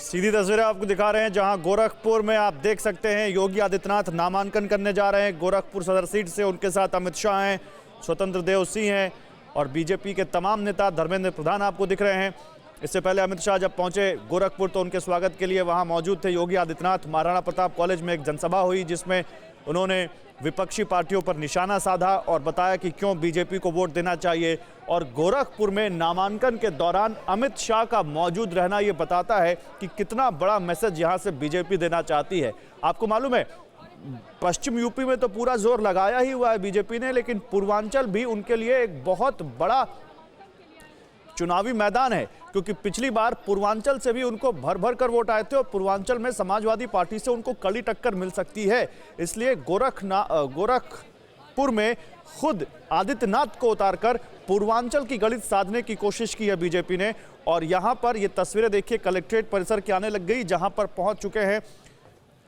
सीधी तस्वीरें आपको दिखा रहे हैं जहां गोरखपुर में आप देख सकते हैं योगी आदित्यनाथ नामांकन करने जा रहे हैं। गोरखपुर सदर सीट से उनके साथ अमित शाह हैं, स्वतंत्र देव सिंह हैं और बीजेपी के तमाम नेता, धर्मेंद्र प्रधान आपको दिख रहे हैं। इससे पहले अमित शाह जब पहुंचे गोरखपुर तो उनके स्वागत के लिए वहां मौजूद थे योगी आदित्यनाथ। महाराणा प्रताप कॉलेज में एक जनसभा हुई जिसमें उन्होंने विपक्षी पार्टियों पर निशाना साधा और बताया कि क्यों बीजेपी को वोट देना चाहिए। और गोरखपुर में नामांकन के दौरान अमित शाह का मौजूद रहना ये बताता है कि कितना बड़ा मैसेज यहां से बीजेपी देना चाहती है। आपको मालूम है पश्चिम यूपी में तो पूरा जोर लगाया ही हुआ है बीजेपी ने, लेकिन पूर्वांचल भी उनके लिए एक बहुत बड़ा चुनावी मैदान है, क्योंकि पिछली बार पूर्वांचल से भी उनको भर भर कर वोट आए थे और पूर्वांचल में समाजवादी पार्टी से उनको कड़ी टक्कर मिल सकती है। इसलिए गोरखपुर में खुद आदित्यनाथ को उतारकर पूर्वांचल की गणित साधने की कोशिश की है बीजेपी ने। और यहां पर ये तस्वीरें देखिए कलेक्ट्रेट परिसर की आने लग गई, जहां पर पहुंच चुके हैं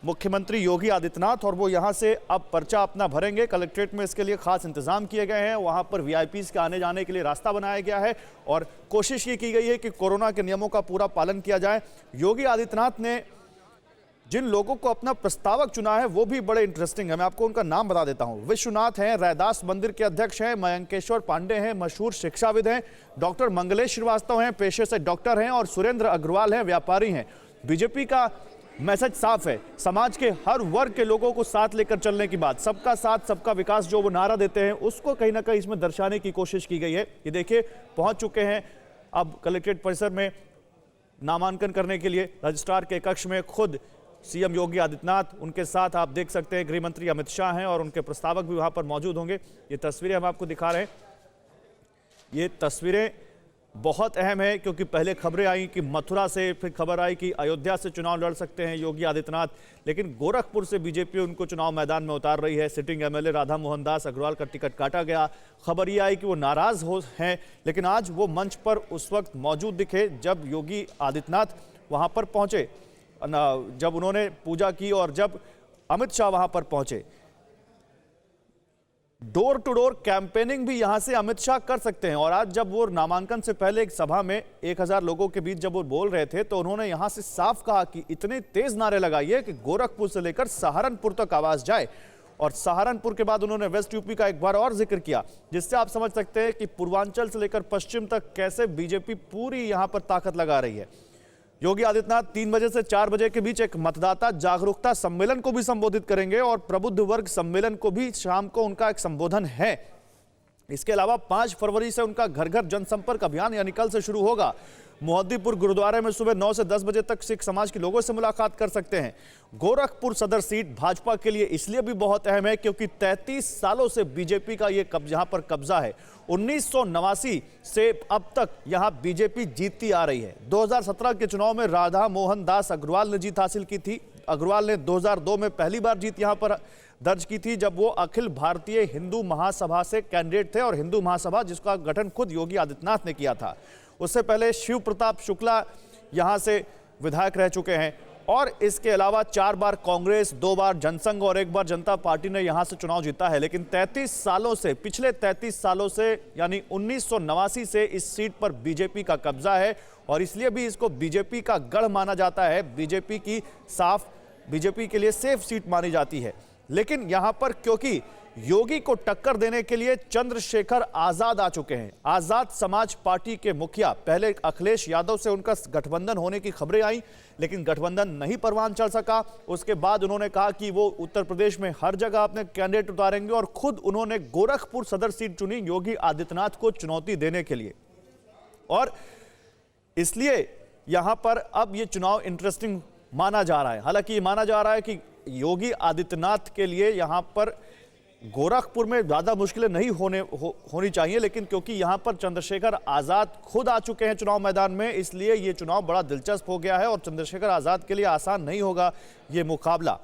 मुख्यमंत्री योगी आदित्यनाथ और वो यहां से अब पर्चा अपना भरेंगे। कलेक्ट्रेट में इसके लिए खास इंतजाम किए गए हैं, वहां पर वीआईपीज़ के आने जाने के लिए रास्ता बनाया गया है और कोशिश ये की गई है कि कोरोना के नियमों का पूरा पालन किया जाए। योगी आदित्यनाथ ने जिन लोगों को अपना प्रस्तावक चुना है वो भी बड़े इंटरेस्टिंग है, मैं आपको उनका नाम बता देता हूं। विश्वनाथ हैं, रैदास मंदिर के अध्यक्ष हैं, मयंकेश्वर पांडे हैं, मशहूर शिक्षाविद हैं, डॉक्टर मंगलेश श्रीवास्तव हैं, पेशे से डॉक्टर हैं और सुरेंद्र अग्रवाल हैं, व्यापारी हैं। बीजेपी का मैसेज साफ है, समाज के हर वर्ग के लोगों को साथ लेकर चलने की बात, सबका साथ सबका विकास जो वो नारा देते हैं उसको कहीं ना कहीं इसमें दर्शाने की कोशिश की गई है। ये देखिए पहुंच चुके हैं अब कलेक्ट्रेट परिसर में नामांकन करने के लिए। रजिस्ट्रार के कक्ष में खुद सीएम योगी आदित्यनाथ, उनके साथ आप देख सकते हैं गृह मंत्री अमित शाह हैं और उनके प्रस्तावक भी वहां पर मौजूद होंगे। ये तस्वीरें हम आपको दिखा रहे हैं। ये तस्वीरें बहुत अहम है क्योंकि पहले खबरें आई कि मथुरा से, फिर खबर आई कि अयोध्या से चुनाव लड़ सकते हैं योगी आदित्यनाथ, लेकिन गोरखपुर से बीजेपी उनको चुनाव मैदान में उतार रही है। सिटिंग एमएलए राधा मोहन दास अग्रवाल का टिकट काटा गया। खबर ये आई कि वो नाराज हैं, लेकिन आज वो मंच पर उस वक्त मौजूद दिखे जब योगी आदित्यनाथ वहां पर पहुंचे, जब उन्होंने पूजा की और जब अमित शाह वहां पर पहुंचे। डोर टू डोर कैंपेनिंग भी यहां से अमित शाह कर सकते हैं। और आज जब वो नामांकन से पहले एक सभा में 1000 लोगों के बीच जब वो बोल रहे थे तो उन्होंने यहां से साफ कहा कि इतने तेज नारे लगाइए कि गोरखपुर से लेकर सहारनपुर तक आवाज जाए। और सहारनपुर के बाद उन्होंने वेस्ट यूपी का एक बार और जिक्र किया, जिससे आप समझ सकते हैं कि पूर्वांचल से लेकर पश्चिम तक कैसे बीजेपी पूरी यहां पर ताकत लगा रही है। योगी आदित्यनाथ 3 बजे से 4 बजे के बीच एक मतदाता जागरूकता सम्मेलन को भी संबोधित करेंगे और प्रबुद्ध वर्ग सम्मेलन को भी शाम को उनका एक संबोधन है। इसके अलावा 5 फरवरी से उनका घर घर जनसंपर्क अभियान यानी कल से शुरू होगा। मोहद्दीपुर गुरुद्वारे में सुबह 9 से 10 बजे तक सिख समाज के लोगों से मुलाकात कर सकते हैं। गोरखपुर सदर सीट भाजपा के लिए इसलिए भी बहुत अहम है क्योंकि 33 सालों से बीजेपी का ये यहाँ पर कब्जा है। 1989 से अब तक यहाँ बीजेपी जीतती आ रही है। 2017 के चुनाव में राधा मोहन दास अग्रवाल ने जीत हासिल की थी। अग्रवाल ने 2002 में पहली बार जीत यहाँ पर दर्ज की थी जब वो अखिल भारतीय हिंदू महासभा से कैंडिडेट थे, और हिंदू महासभा जिसका गठन खुद योगी आदित्यनाथ ने किया था। उससे पहले शिव प्रताप शुक्ला यहां से विधायक रह चुके हैं और इसके अलावा 4 बार कांग्रेस, 2 बार जनसंघ और 1 बार जनता पार्टी ने यहां से चुनाव जीता है। लेकिन 33 सालों से, पिछले 33 सालों से यानी 1989 से इस सीट पर बीजेपी का कब्जा है और इसलिए भी इसको बीजेपी का गढ़ माना जाता है। बीजेपी की बीजेपी के लिए सेफ सीट मानी जाती है। लेकिन यहां पर क्योंकि योगी को टक्कर देने के लिए चंद्रशेखर आजाद आ चुके हैं, आजाद समाज पार्टी के मुखिया, पहले अखिलेश यादव से उनका गठबंधन होने की खबरें आई लेकिन गठबंधन नहीं परवान चल सका। उसके बाद उन्होंने कहा कि वो उत्तर प्रदेश में हर जगह अपने कैंडिडेट उतारेंगे और खुद उन्होंने गोरखपुर सदर सीट चुनी योगी आदित्यनाथ को चुनौती देने के लिए। और इसलिए यहां पर अब ये चुनाव इंटरेस्टिंग माना जा रहा है। हालांकि ये माना जा रहा है कि योगी आदित्यनाथ के लिए यहां पर गोरखपुर में ज़्यादा मुश्किलें नहीं होनी चाहिए, लेकिन क्योंकि यहां पर चंद्रशेखर आज़ाद खुद आ चुके हैं चुनाव मैदान में, इसलिए ये चुनाव बड़ा दिलचस्प हो गया है और चंद्रशेखर आज़ाद के लिए आसान नहीं होगा ये मुकाबला।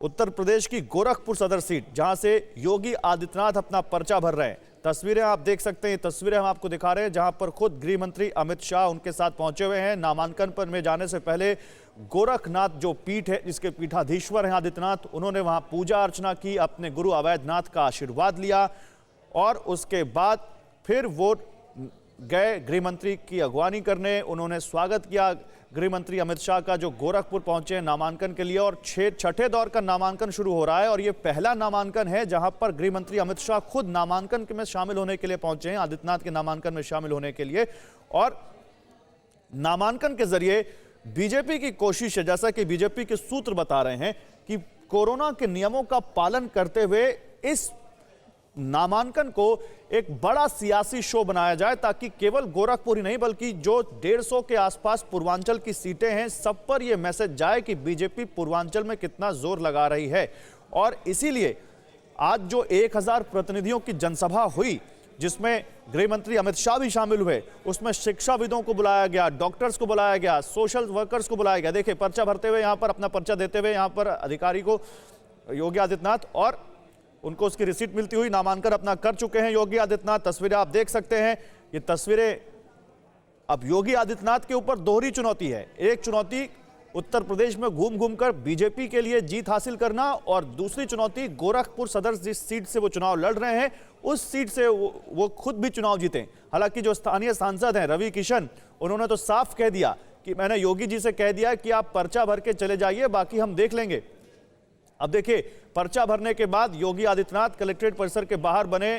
उत्तर प्रदेश की गोरखपुर सदर सीट जहां से योगी आदित्यनाथ अपना पर्चा भर रहे हैं, तस्वीरें आप देख सकते हैं। तस्वीरें हम आपको दिखा रहे हैं जहां पर खुद गृह मंत्री अमित शाह उनके साथ पहुंचे हुए हैं। नामांकन पर में जाने से पहले गोरखनाथ जो पीठ है, जिसके पीठाधीश्वर हैं आदित्यनाथ, उन्होंने वहां पूजा अर्चना की, अपने गुरु अवैधनाथ का आशीर्वाद लिया और उसके बाद फिर वो गए गृह मंत्री की अगवानी करने। उन्होंने स्वागत किया गृह मंत्री अमित शाह का, जो गोरखपुर पहुंचे हैं नामांकन के लिए। और छठे दौर का नामांकन शुरू हो रहा है और ये पहला नामांकन है जहां पर गृह मंत्री अमित शाह खुद नामांकन में शामिल होने के लिए पहुंचे हैं, आदित्यनाथ के नामांकन में शामिल होने के लिए। और नामांकन के जरिए बीजेपी की कोशिश है, जैसा कि बीजेपी के सूत्र बता रहे हैं, कि कोरोना के नियमों का पालन करते हुए इस नामांकन को एक बड़ा सियासी शो बनाया जाए, ताकि केवल गोरखपुर ही नहीं बल्कि जो 150 के आसपास पूर्वांचल की सीटें हैं सब पर यह मैसेज जाए कि बीजेपी पूर्वांचल में कितना जोर लगा रही है। और इसीलिए आज जो 1000 प्रतिनिधियों की जनसभा हुई, जिसमें गृह मंत्री अमित शाह भी शामिल हुए, उसमें शिक्षाविदों को बुलाया गया, डॉक्टर्स को बुलाया गया, सोशल वर्कर्स को बुलाया गया। देखिए, पर्चा भरते हुए यहां पर अपना पर्चा देते हुए यहां पर अधिकारी को योगी आदित्यनाथ, और उनको उसकी रिसीट मिलती हुई नामांकन अपना कर चुके हैं योगी आदित्यनाथ। तस्वीरें आप देख सकते हैं। ये तस्वीरें अब योगी आदित्यनाथ के ऊपर दोहरी चुनौती है। एक चुनौती उत्तर प्रदेश में घूम घूम कर बीजेपी के लिए जीत हासिल करना, और दूसरी चुनौती गोरखपुर सदर जिस सीट से वो चुनाव लड़ रहे हैं उस सीट से वो खुद भी चुनाव जीतें। हालांकि जो स्थानीय सांसद हैं रवि किशन, उन्होंने तो साफ कह दिया कि मैंने योगी जी से कह दिया कि आप पर्चा भर के चले जाइए, बाकी हम देख लेंगे। अब देखिए, पर्चा भरने के बाद योगी आदित्यनाथ कलेक्ट्रेट परिसर के बाहर बने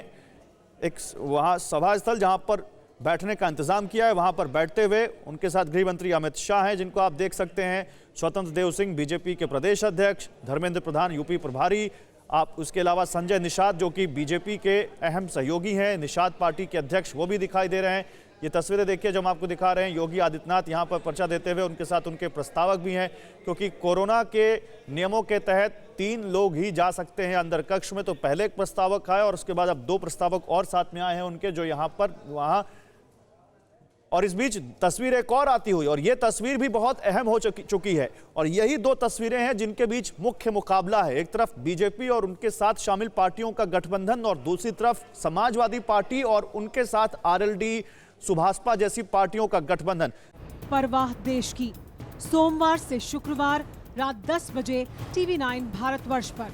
एक वहां सभा स्थल, जहां पर बैठने का इंतजाम किया है, वहां पर बैठते हुए उनके साथ गृह मंत्री अमित शाह हैं, जिनको आप देख सकते हैं, स्वतंत्र देव सिंह बीजेपी के प्रदेश अध्यक्ष, धर्मेंद्र प्रधान यूपी प्रभारी, आप उसके अलावा संजय निषाद जो कि बीजेपी के अहम सहयोगी हैं, निषाद पार्टी के अध्यक्ष, वो भी दिखाई दे रहे हैं। ये तस्वीरें देखिए जो हम आपको दिखा रहे हैं, योगी आदित्यनाथ यहाँ पर पर्चा देते हुए, उनके साथ उनके प्रस्तावक भी हैं, क्योंकि कोरोना के नियमों के तहत 3 लोग ही जा सकते हैं अंदर कक्ष में। तो पहले एक प्रस्तावक आए और उसके बाद अब 2 प्रस्तावक और साथ में आए हैं उनके, जो यहाँ पर वहाँ। और इस बीच तस्वीर एक और आती हुई, और ये तस्वीर भी बहुत अहम हो चुकी है, और यही 2 तस्वीरें हैं जिनके बीच मुख्य मुकाबला है। एक तरफ बीजेपी और उनके साथ शामिल पार्टियों का गठबंधन, और दूसरी तरफ समाजवादी पार्टी और उनके साथ आरएलडी, सुभाषपा जैसी पार्टियों का गठबंधन। परवाह देश की, सोमवार से शुक्रवार रात 10 बजे TV9 भारतवर्ष पर।